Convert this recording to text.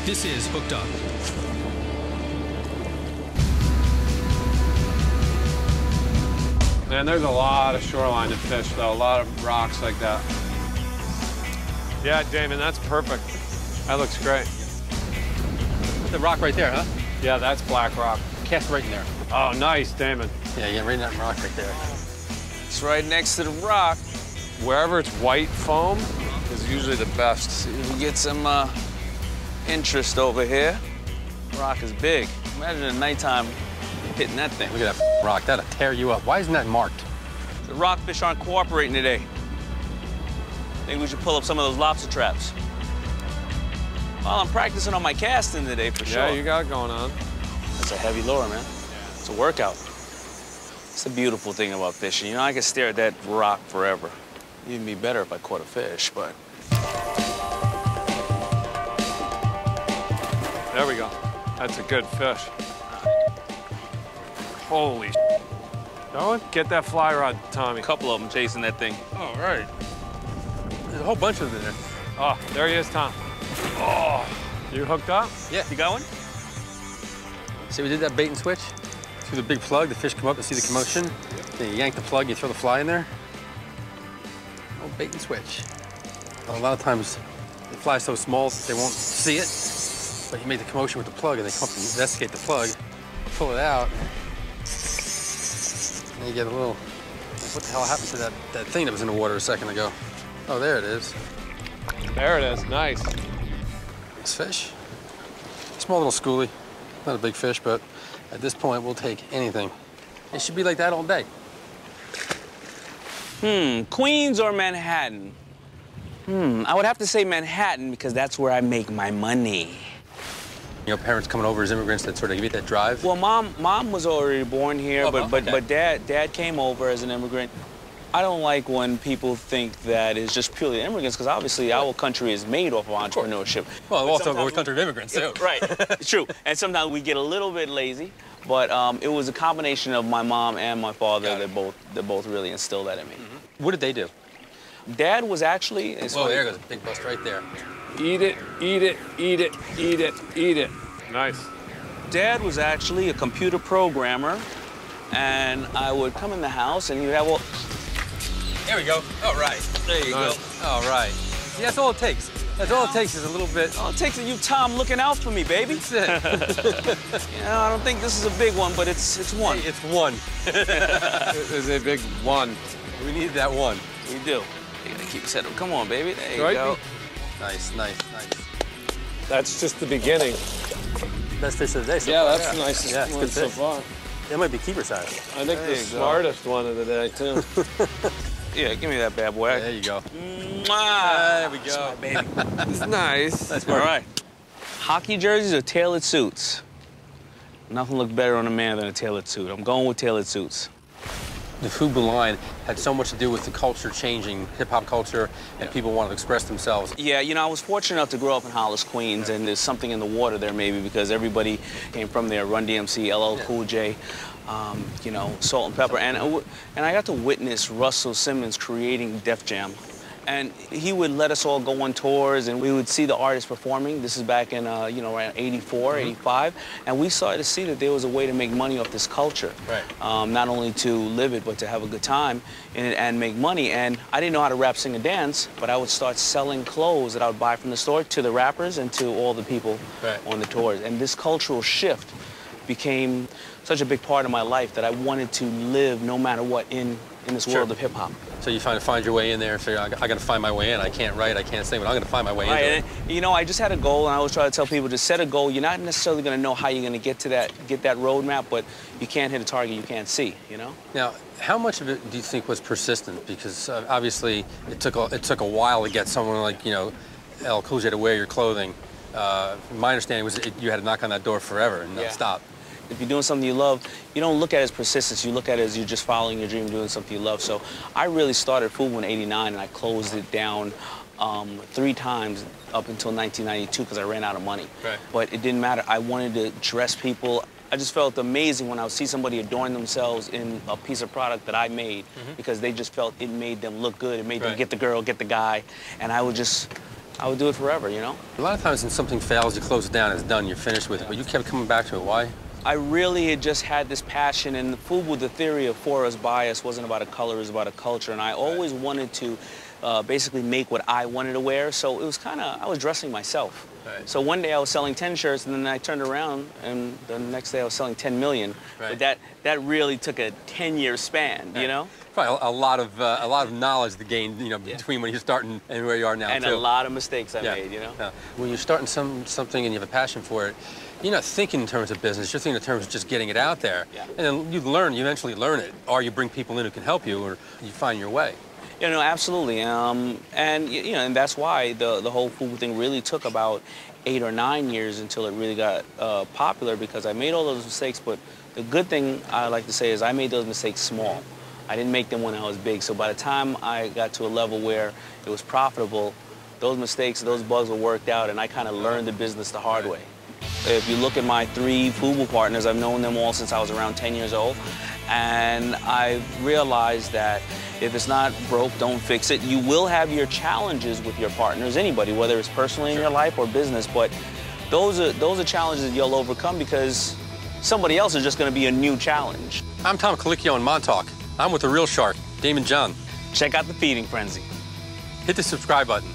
This is Hooked Up. Man, there's a lot of shoreline to fish, though. A lot of rocks like that. Yeah, Daymond, that's perfect. That looks great. The rock right there, huh? Yeah, that's black rock. Cast right in there. Oh, nice, Daymond. Yeah, right in that rock right there. It's right next to the rock. Wherever it's white foam is usually the best. See if we get some interest over here. Rock is big. Imagine at nighttime hitting that thing. Look at that rock. That'll tear you up. Why isn't that marked? The rockfish aren't cooperating today. Maybe we should pull up some of those lobster traps. Well, I'm practicing on my casting today for sure. Yeah, you got it going on. That's a heavy lure, man. It's a workout. It's a beautiful thing about fishing. You know, I could stare at that rock forever. It'd be better if I caught a fish, but... There we go. That's a good fish. Holy Going? Get that fly rod, Tommy. A couple of them chasing that thing. All right. There's a whole bunch of them in there. Oh, there he is, Tom. Oh, you hooked up? Yeah. You got one? See, we did that bait and switch. Through the big plug, the fish come up and see the commotion. Then you yank the plug, you throw the fly in there. Oh, bait and switch. A lot of times, the fly's so small they won't see it, but you make the commotion with the plug and they come up and investigate the plug, pull it out, and you get a little, what the hell happened to that thing that was in the water a second ago? Oh, there it is. There it is, nice. Nice fish. Small little schoolie, not a big fish, but at this point, we'll take anything. It should be like that all day. Queens or Manhattan? I would have to say Manhattan because that's where I make my money. You know, parents coming over as immigrants that sort of give you that drive? Well, mom was already born here, Oh, but okay. dad came over as an immigrant. I don't like when people think that it's just purely immigrants, because obviously our country is made off of entrepreneurship. Well, also we're a country of immigrants, too. Right, it's true. And sometimes we get a little bit lazy, but it was a combination of my mom and my father that both really instilled that in me. What did they do? Dad was actually... Whoa, there goes a big bust right there. Eat it, eat it, eat it, eat it, eat it. Nice. Dad was actually a computer programmer, and I would come in the house and he would have all... There we go. All right. There you go. All right. See, that's all it takes. That's all it takes is a little bit. All it takes is you, Tom, looking out for me, baby. That's it. You know, I don't think this is a big one, but it's one. Hey, it's one. It is a big one. We need that one. We do. You gotta keep settled. Come on, baby. There you Right. go. Nice, nice, nice. That's just the beginning. Best fish of the day so Yeah, far. that's the nicest Yeah, it's one good so fish. far. That might be keeper size. I think the smartest one of the day, too. Yeah, give me that bad boy. There you go. Mwah. There we go. Baby. It's nice. That's All right. Hockey jerseys or tailored suits? Nothing looked better on a man than a tailored suit. I'm going with tailored suits. The FUBU line had so much to do with the culture changing, hip-hop culture, and people wanted to express themselves. Yeah, you know, I was fortunate enough to grow up in Hollis, Queens, and there's something in the water there maybe because everybody came from there, Run DMC, LL Cool J, you know, Salt and Pepper. And I got to witness Russell Simmons creating Def Jam. And he would let us all go on tours, and we would see the artists performing. This is back in, you know, around 84, 85. And we started to see that there was a way to make money off this culture. Right. Not only to live it, but to have a good time in it and make money. And I didn't know how to rap, sing, and dance, but I would start selling clothes that I would buy from the store to the rappers and to all the people on the tours. And this cultural shift became such a big part of my life that I wanted to live no matter what in this world of hip-hop. So you find your way in there, figure, I got to find my way in. I can't write, I can't sing, but I'm going to find my way into it. And, you know, I just had a goal, and I always try to tell people to set a goal. You're not necessarily going to know how you're going to get that roadmap, but you can't hit a target you can't see, you know? Now, how much of it do you think was persistent? Because obviously it took a while to get someone like, you know, LL Cool J to wear your clothing. My understanding was you had to knock on that door forever and not stop. If you're doing something you love, you don't look at it as persistence. You look at it as you're just following your dream, doing something you love. So I really started FUBU in '89, and I closed it down 3 times up until 1992 because I ran out of money. Right. But it didn't matter. I wanted to dress people. I just felt amazing when I would see somebody adorn themselves in a piece of product that I made because they just felt it made them look good. It made them get the girl, get the guy. And I would just I would do it forever, you know? A lot of times when something fails, you close it down, it's done, you're finished with it, but you kept coming back to it. Why? I really had just had this passion, and the FUBU, the theory of for us, by us, wasn't about a color, it was about a culture, and I always wanted to basically make what I wanted to wear, so it was kind of, I was dressing myself. Right. So one day I was selling 10 shirts, and then I turned around, and the next day I was selling 10 million. Right. But that really took a 10-year span, right. you know? Probably a lot of knowledge to gain, you know, between when you're starting and where you are now, and too. A lot of mistakes I made, you know? Yeah. When you're starting something and you have a passion for it, you're not thinking in terms of business, you're thinking in terms of just getting it out there. Yeah. And then you eventually learn it, or you bring people in who can help you, or you find your way. You know, absolutely. And you know, and that's why the whole FUBU thing really took about 8 or 9 years until it really got popular, because I made all those mistakes, but the good thing I like to say is I made those mistakes small. I didn't make them when I was big. So by the time I got to a level where it was profitable, those mistakes, those bugs were worked out, and I kind of learned the business the hard way. If you look at my 3 FUBU partners, I've known them all since I was around 10 years old, and I've realized that if it's not broke, don't fix it. You will have your challenges with your partners, anybody, whether it's personally in your life or business, but those are challenges that you'll overcome because somebody else is just going to be a new challenge. I'm Tom Colicchio in Montauk. I'm with the real shark, Daymond John. Check out the Feeding Frenzy. Hit the subscribe button.